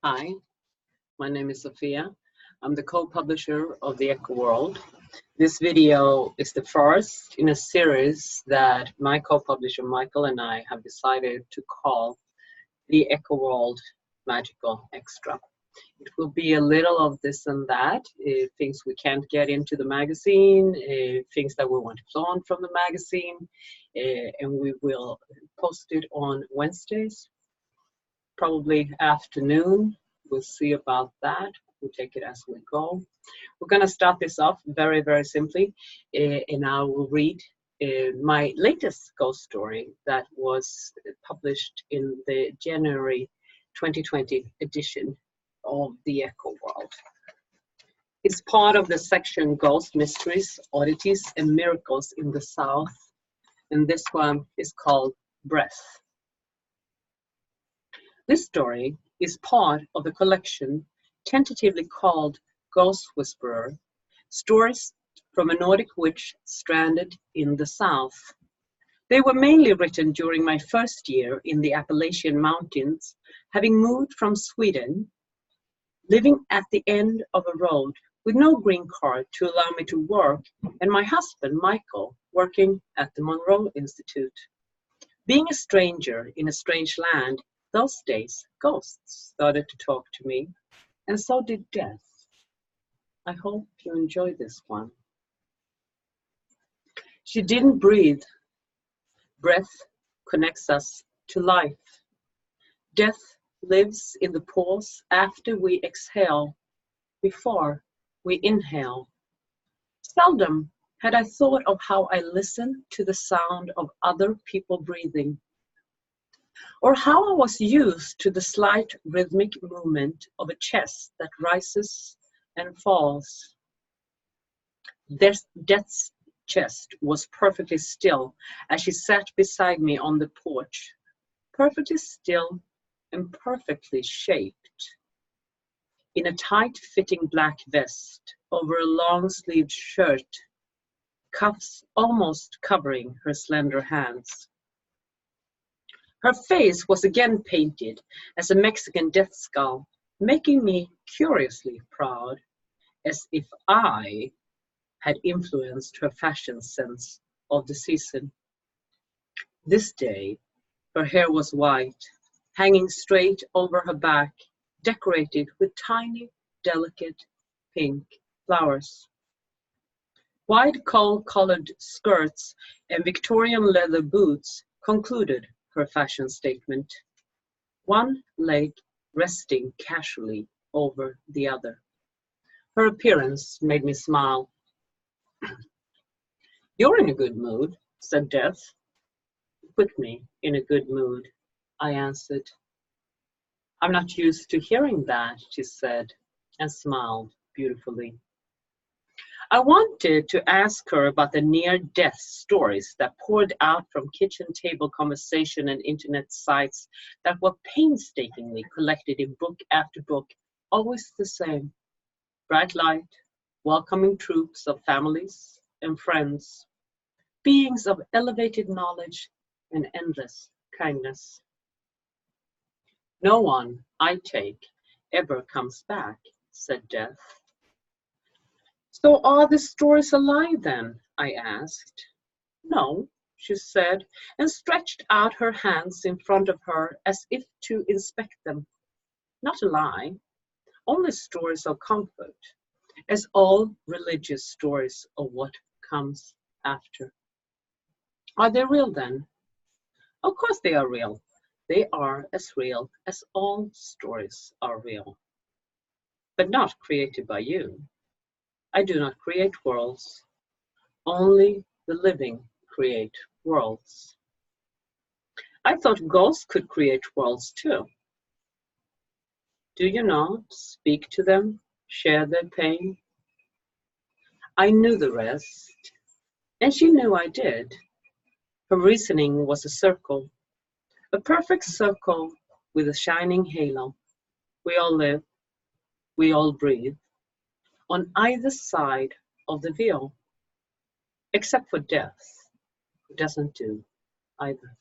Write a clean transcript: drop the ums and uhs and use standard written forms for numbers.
Hi, my name is Sofia. I'm the co-publisher of the Echo World. This video is the first in a series that my co-publisher Michael and I have decided to call the Echo World Magical Extra. It will be a little of this and that, things we can't get into the magazine, things that we want to flaunt from the magazine, and we will post it on Wednesdays, probably afternoon. We'll see about that. We'll take it as we go. We're going to start this off very, very simply, and I will read my latest ghost story that was published in the January 2020 edition of the Echo World. It's part of the section Ghost Mysteries, Oddities, and Miracles in the South, and this one is called Breath. This story is part of the collection tentatively called Ghost Whisperer, Stories from a Nordic Witch Stranded in the South. They were mainly written during my first year in the Appalachian Mountains, having moved from Sweden, living at the end of a road with no green card to allow me to work, and my husband, Michael, working at the Monroe Institute. Being a stranger in a strange land, those days, ghosts started to talk to me, and so did death. I hope you enjoy this one. She didn't breathe. Breath connects us to life. Death lives in the pause after we exhale, before we inhale. Seldom had I thought of how I listen to the sound of other people breathing, or how I was used to the slight rhythmic movement of a chest that rises and falls. Death's chest was perfectly still as she sat beside me on the porch, perfectly still and perfectly shaped. In a tight-fitting black vest over a long-sleeved shirt, cuffs almost covering her slender hands. Her face was again painted as a Mexican death skull, making me curiously proud, as if I had influenced her fashion sense of the season. This day, her hair was white, hanging straight over her back, decorated with tiny, delicate pink flowers. Wide coal-colored skirts and Victorian leather boots concluded her fashion statement, one leg resting casually over the other. Her appearance made me smile. "You're in a good mood," said Death. "Put me in a good mood," I answered. "I'm not used to hearing that," she said, and smiled beautifully. I wanted to ask her about the near-death stories that poured out from kitchen table conversation and internet sites that were painstakingly collected in book after book, always the same. Bright light, welcoming troops of families and friends, beings of elevated knowledge and endless kindness. "No one, I take, ever comes back," said Death. "So are the stories a lie then?" I asked. "No," she said, and stretched out her hands in front of her as if to inspect them. "Not a lie, only stories of comfort, as all religious stories of what comes after." "Are they real then?" "Of course they are real. They are as real as all stories are real. But not created by you. I do not create worlds. Only the living create worlds." "I thought ghosts could create worlds too." "Do you not speak to them, share their pain?" I knew the rest, and she knew I did. Her reasoning was a circle, a perfect circle with a shining halo. We all live, we all breathe, on either side of the veil, except for death, who doesn't do either.